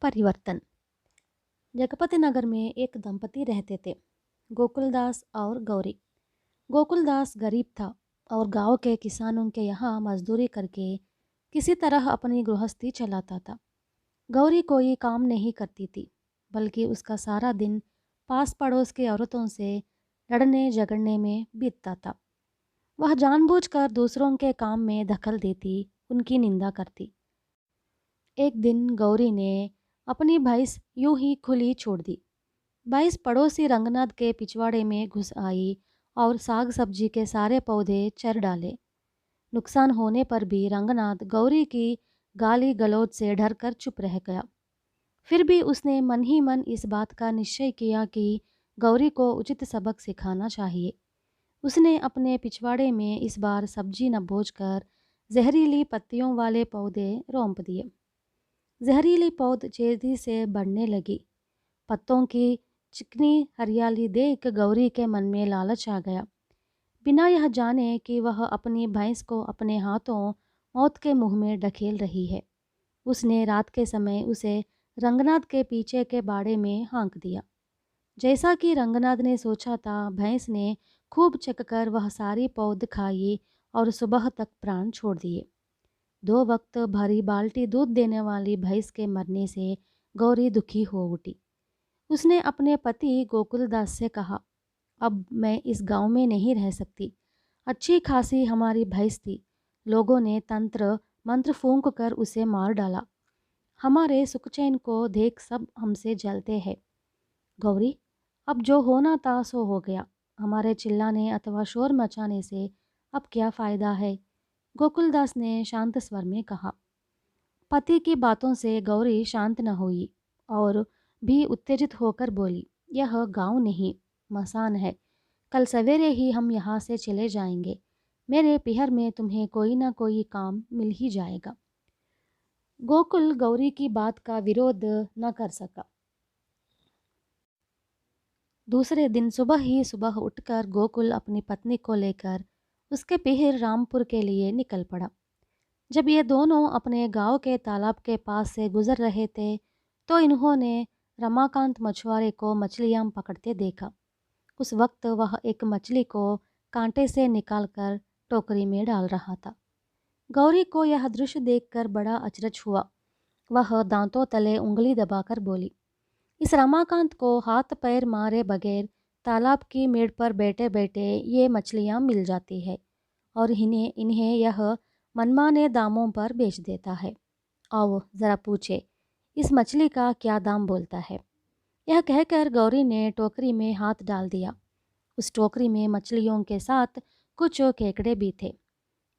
परिवर्तन। जगपति नगर में एक दंपति रहते थे, गोकुलदास और गौरी। गोकुलदास गरीब था और गांव के किसानों के यहाँ मजदूरी करके किसी तरह अपनी गृहस्थी चलाता था। गौरी कोई काम नहीं करती थी, बल्कि उसका सारा दिन पास पड़ोस की औरतों से लड़ने झगड़ने में बीतता था। वह जानबूझकर दूसरों के काम में दखल देती, उनकी निंदा करती। एक दिन गौरी ने अपनी भैंस यूं ही खुली छोड़ दी। भैंस पड़ोसी रंगनाथ के पिछवाड़े में घुस आई और साग सब्जी के सारे पौधे चर डाले। नुकसान होने पर भी रंगनाथ गौरी की गाली गलौज से डर कर चुप रह गया। फिर भी उसने मन ही मन इस बात का निश्चय किया कि गौरी को उचित सबक सिखाना चाहिए। उसने अपने पिछवाड़े में इस बार सब्जी न बोझकर जहरीली पत्तियों वाले पौधे रोंप दिए। जहरीली पौध तेजी से बढ़ने लगी। पत्तों की चिकनी हरियाली देख गौरी के मन में लालच आ गया। बिना यह जाने कि वह अपनी भैंस को अपने हाथों मौत के मुंह में ढकेल रही है, उसने रात के समय उसे रंगनाथ के पीछे के बाड़े में हाँक दिया। जैसा कि रंगनाथ ने सोचा था, भैंस ने खूब चककर वह सारी पौध खाई और सुबह तक प्राण छोड़ दिए। 2 वक्त भरी बाल्टी दूध देने वाली भैंस के मरने से गौरी दुखी हो उठी। उसने अपने पति गोकुलदास से कहा, अब मैं इस गांव में नहीं रह सकती। अच्छी खासी हमारी भैंस थी, लोगों ने तंत्र मंत्र फूंक कर उसे मार डाला। हमारे सुखचैन को देख सब हमसे जलते हैं। गौरी, अब जो होना था सो हो गया। हमारे चिल्लाने अथवा शोर मचाने से अब क्या फ़ायदा है? गोकुलदास ने शांत स्वर में कहा। पति की बातों से गौरी शांत न हुई और भी उत्तेजित होकर बोली, यह गांव नहीं, मसान है। कल सवेरे ही हम यहाँ से चले जाएंगे। मेरे पिहर में तुम्हें कोई ना कोई काम मिल ही जाएगा। गोकुल गौरी की बात का विरोध न कर सका। दूसरे दिन सुबह ही सुबह उठकर गोकुल अपनी पत्नी को लेकर उसके पिहर रामपुर के लिए निकल पड़ा। जब ये दोनों अपने गांव के तालाब के पास से गुजर रहे थे, तो इन्होंने रमाकांत मछुआरे को मछलियां पकड़ते देखा। उस वक्त वह एक मछली को कांटे से निकालकर टोकरी में डाल रहा था। गौरी को यह दृश्य देखकर बड़ा अचरज हुआ। वह दांतों तले उंगली दबाकर बोली, इस रमाकांत को हाथ पैर मारे बगैर तालाब की मेड़ पर बैठे बैठे ये मछलियां मिल जाती है और इन्हें इन्हें यह मनमाने दामों पर बेच देता है। आओ ज़रा पूछे, इस मछली का क्या दाम बोलता है? यह कहकर गौरी ने टोकरी में हाथ डाल दिया। उस टोकरी में मछलियों के साथ कुछ केकड़े भी थे।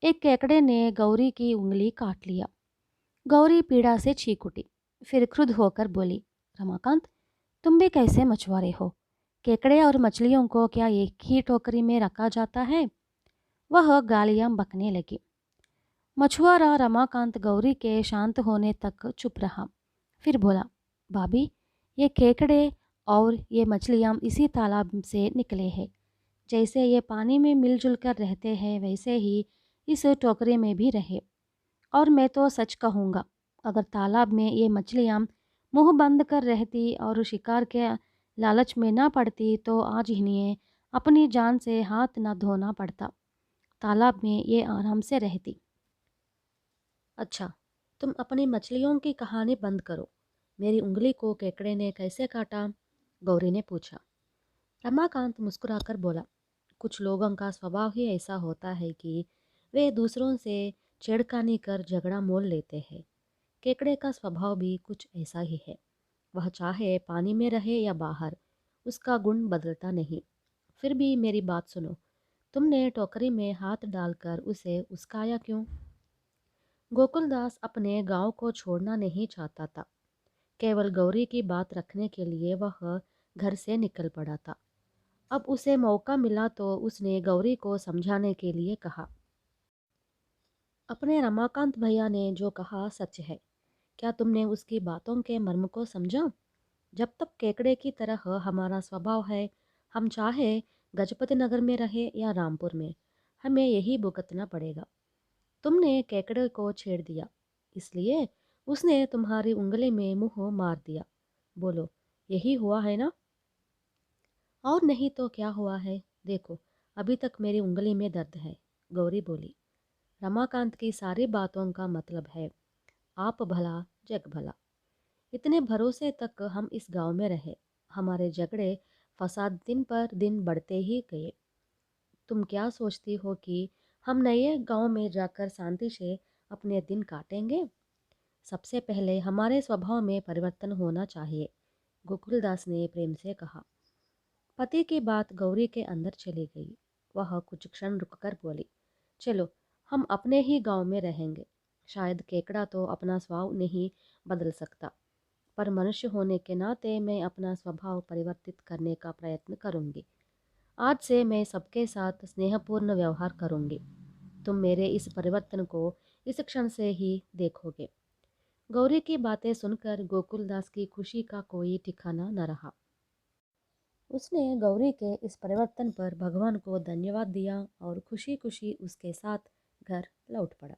एक केकड़े ने गौरी की उंगली काट लिया। गौरी पीड़ा से चीख उठी, फिर क्रुद्ध होकर बोली, रमाकांत, तुम भी कैसे मछुआरे हो? केकड़े और मछलियों को क्या एक ही टोकरी में रखा जाता है? वह गालियां बकने लगी। मछुआरा रमाकांत गौरी के शांत होने तक चुप रहा। फिर बोला, भाभी, ये केकड़े और ये मछलियां इसी तालाब से निकले हैं। जैसे ये पानी में मिलजुल कर रहते हैं, वैसे ही इस टोकरी में भी रहे। और मैं तो सच कहूँगा, अगर तालाब में ये मछलियाँ मुंह बंद कर रहती और शिकार के लालच में ना पड़ती, तो आज इन्हें अपनी जान से हाथ न धोना पड़ता। तालाब में ये आराम से रहती। अच्छा, तुम अपनी मछलियों की कहानी बंद करो। मेरी उंगली को केकड़े ने कैसे काटा? गौरी ने पूछा। रमाकांत मुस्कुराकर बोला, कुछ लोगों का स्वभाव ही ऐसा होता है कि वे दूसरों से छेड़खानी कर झगड़ा मोल लेते हैं। केकड़े का स्वभाव भी कुछ ऐसा ही है। वह चाहे पानी में रहे या बाहर, उसका गुण बदलता नहीं। फिर भी मेरी बात सुनो, तुमने टोकरी में हाथ डालकर उसे उस्काया क्यों? गोकुलदास अपने गांव को छोड़ना नहीं चाहता था। केवल गौरी की बात रखने के लिए वह घर से निकल पड़ा था। अब उसे मौका मिला तो उसने गौरी को समझाने के लिए कहा, अपने रमाकांत भैया ने जो कहा सच है। क्या तुमने उसकी बातों के मर्म को समझा? जब तक केकड़े की तरह हमारा स्वभाव है, हम चाहे गजपति नगर में रहे या रामपुर में, हमें यही भुगतना पड़ेगा। तुमने केकड़े को छेड़ दिया, इसलिए उसने तुम्हारी उंगली में मुँह मार दिया। बोलो, यही हुआ है ना? और नहीं तो क्या हुआ है? देखो, अभी तक मेरी उंगली में दर्द है, गौरी बोली। रमाकांत की सारी बातों का मतलब है आप भला जग भला। इतने भरोसे तक हम इस गांव में रहे, हमारे झगड़े फसाद दिन पर दिन बढ़ते ही गए। तुम क्या सोचती हो कि हम नए गांव में जाकर शांति से अपने दिन काटेंगे? सबसे पहले हमारे स्वभाव में परिवर्तन होना चाहिए, गोकुलदास ने प्रेम से कहा। पति की बात गौरी के अंदर चली गई। वह कुछ क्षण रुककर बोली, चलो, हम अपने ही गांव में रहेंगे। शायद केकड़ा तो अपना स्वभाव नहीं बदल सकता, पर मनुष्य होने के नाते मैं अपना स्वभाव परिवर्तित करने का प्रयत्न करूंगी। आज से मैं सबके साथ स्नेहपूर्ण व्यवहार करूंगी। तुम मेरे इस परिवर्तन को इस क्षण से ही देखोगे। गौरी की बातें सुनकर गोकुलदास की खुशी का कोई ठिकाना न रहा। उसने गौरी के इस परिवर्तन पर भगवान को धन्यवाद दिया और खुशी खुशी उसके साथ घर लौट पड़ा।